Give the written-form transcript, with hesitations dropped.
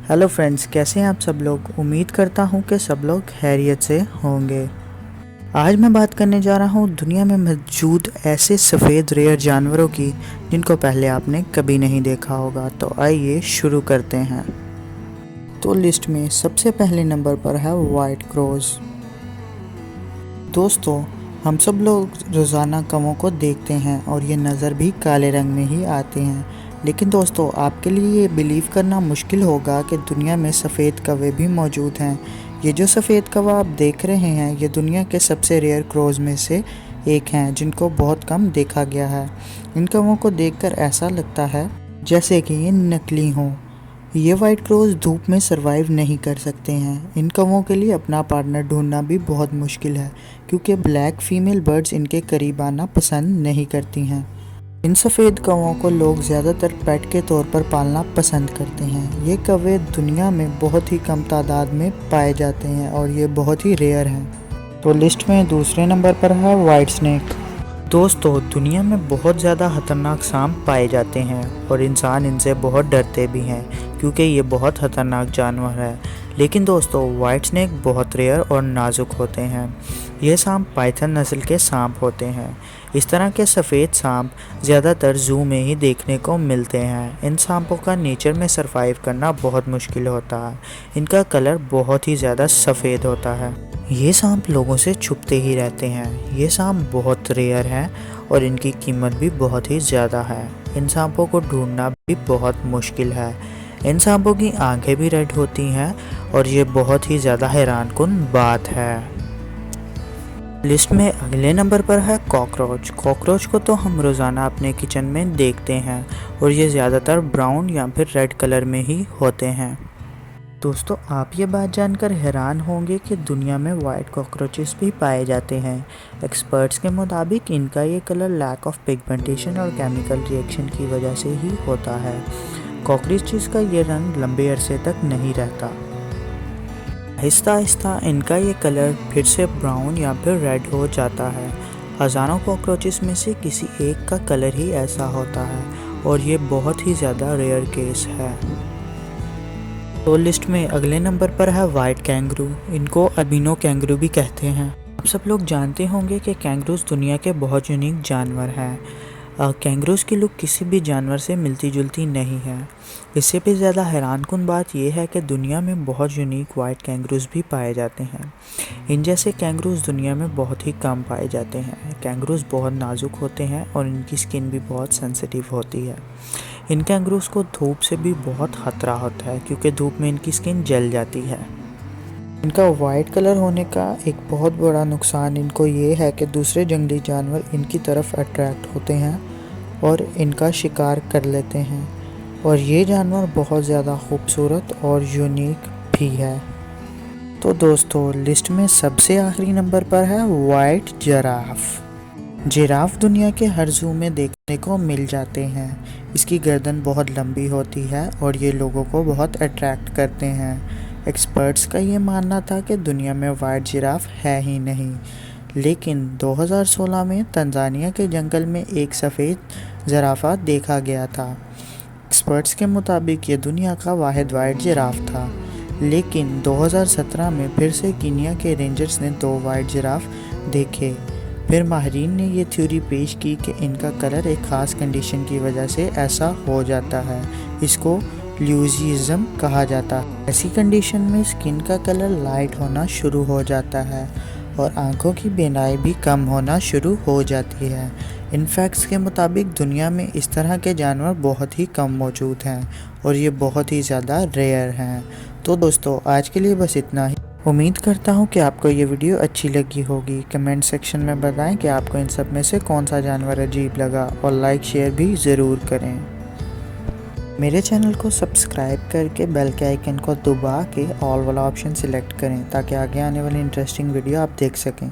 Hello friends, कैसे हैं आप सब लोग। उम्मीद करता हूं कि सब लोग खैरियत से होंगे। आज मैं बात करने जा रहा हूं दुनिया में मौजूद ऐसे सफ़ेद रेयर जानवरों की जिनको पहले आपने कभी नहीं देखा होगा। तो आइए शुरू करते हैं। तो लिस्ट में सबसे पहले नंबर पर है वाइट क्रोज। दोस्तों, हम सब लोग रोज़ाना कौवों को देखते हैं और ये नज़र भी काले रंग में ही आते हैं। लेकिन दोस्तों, आपके लिए ये बिलीव करना मुश्किल होगा कि दुनिया में सफ़ेद कौवे भी मौजूद हैं। ये जो सफ़ेद कौवा आप देख रहे हैं, ये दुनिया के सबसे रेयर क्रोज में से एक हैं जिनको बहुत कम देखा गया है। इन कौवों को देखकर ऐसा लगता है जैसे कि ये नकली हों। ये वाइट क्रोज धूप में सरवाइव नहीं कर सकते हैं। इन कौवों के लिए अपना पार्टनर ढूंढना भी बहुत मुश्किल है, क्योंकि ब्लैक फीमेल बर्ड्स इनके करीब आना पसंद नहीं करती हैं। इन सफ़ेद कौवों को लोग ज़्यादातर पेट के तौर पर पालना पसंद करते हैं। ये कौवे दुनिया में बहुत ही कम तादाद में पाए जाते हैं और ये बहुत ही रेयर हैं। तो लिस्ट में दूसरे नंबर पर है वाइट स्नेक। दोस्तों, दुनिया में बहुत ज़्यादा खतरनाक सांप पाए जाते हैं और इंसान इनसे बहुत डरते भी हैं, क्योंकि ये बहुत खतरनाक जानवर है। लेकिन दोस्तों, वाइट स्नेक बहुत रेयर और नाजुक होते हैं। ये सांप पाइथन नस्ल के सांप होते हैं। इस तरह के सफ़ेद सांप ज़्यादातर जू में ही देखने को मिलते हैं। इन सांपों का नेचर में सरवाइव करना बहुत मुश्किल होता है। इनका कलर बहुत ही ज़्यादा सफ़ेद होता है। ये सांप लोगों से छुपते ही रहते हैं। ये सांप बहुत रेयर हैं और इनकी कीमत भी बहुत ही ज़्यादा है। इन सांपों को ढूंढना भी बहुत मुश्किल है। इन सांपों की आंखें भी रेड होती हैं और ये बहुत ही ज़्यादा हैरानकुन बात है। लिस्ट में अगले नंबर पर है कॉकरोच। कॉकरोच को तो हम रोज़ाना अपने किचन में देखते हैं और ये ज़्यादातर ब्राउन या फिर रेड कलर में ही होते हैं। दोस्तों, आप ये बात जानकर हैरान होंगे कि दुनिया में वाइट कॉकरोचेस भी पाए जाते हैं। एक्सपर्ट्स के मुताबिक इनका ये कलर लैक ऑफ पिगमेंटेशन और केमिकल रिएक्शन की वजह से ही होता है। कॉकरोचेस का ये रंग लंबे अरसे तक नहीं रहता। आहिस्ता आहिस्ता इनका ये कलर फिर से ब्राउन या फिर रेड हो जाता है। हज़ारों कॉकरोचेस में से किसी एक का कलर ही ऐसा होता है और ये बहुत ही ज़्यादा रेयर केस है। तो लिस्ट में अगले नंबर पर है वाइट कैंगरू। इनको अल्बिनो कैंगरू भी कहते हैं। आप सब लोग जानते होंगे कि कैंगरूज दुनिया के बहुत यूनिक जानवर हैं। कैंगरूज की लुक किसी भी जानवर से मिलती जुलती नहीं है। इससे भी ज़्यादा हैरानकुन बात यह है कि दुनिया में बहुत यूनिक वाइट कैंगरूज भी पाए जाते हैं। इन जैसे कैंगरूज दुनिया में बहुत ही कम पाए जाते हैं। कैंगरूज बहुत नाजुक होते हैं और इनकी स्किन भी बहुत सेंसिटिव होती है। इन कैंगरूज को धूप से भी बहुत खतरा होता है, क्योंकि धूप में इनकी स्किन जल जाती है। इनका वाइट कलर होने का एक बहुत बड़ा नुकसान इनको ये है कि दूसरे जंगली जानवर इनकी तरफ अट्रैक्ट होते हैं और इनका शिकार कर लेते हैं। और ये जानवर बहुत ज़्यादा खूबसूरत और यूनिक भी है। तो दोस्तों, लिस्ट में सबसे आखिरी नंबर पर है वाइट जिराफ। जिराफ दुनिया के हर जू में देखने को मिल जाते हैं। इसकी गर्दन बहुत लंबी होती है और ये लोगों को बहुत अट्रैक्ट करते हैं। एक्सपर्ट्स का ये मानना था कि दुनिया में वाइट जिराफ है ही नहीं, लेकिन 2016 में तंजानिया के जंगल में एक सफ़ेद ज़राफ़ा देखा गया था। एक्सपर्ट्स के मुताबिक ये दुनिया का वाहिद वाइट जिराफ था, लेकिन 2017 में फिर से कीनिया के रेंजर्स ने 2 वाइट जिराफ देखे। फिर माहिरीन ने ये थ्योरी पेश की कि इनका कलर एक ख़ास कंडीशन की वजह से ऐसा हो जाता है। इसको ल्यूजिज्म कहा जाता है। ऐसी कंडीशन में स्किन का कलर लाइट होना शुरू हो जाता है और आंखों की बीनाई भी कम होना शुरू हो जाती है। इन फैक्ट्स के मुताबिक दुनिया में इस तरह के जानवर बहुत ही कम मौजूद हैं और ये बहुत ही ज़्यादा रेयर हैं। तो दोस्तों, आज के लिए बस इतना ही। उम्मीद करता हूँ कि आपको ये वीडियो अच्छी लगी होगी। कमेंट सेक्शन में बताएं कि आपको इन सब में से कौन सा जानवर अजीब लगा और लाइक शेयर भी ज़रूर करें। मेरे चैनल को सब्सक्राइब करके बेल के आइकन को दबा के ऑल वाला ऑप्शन सिलेक्ट करें, ताकि आगे आने वाली इंटरेस्टिंग वीडियो आप देख सकें।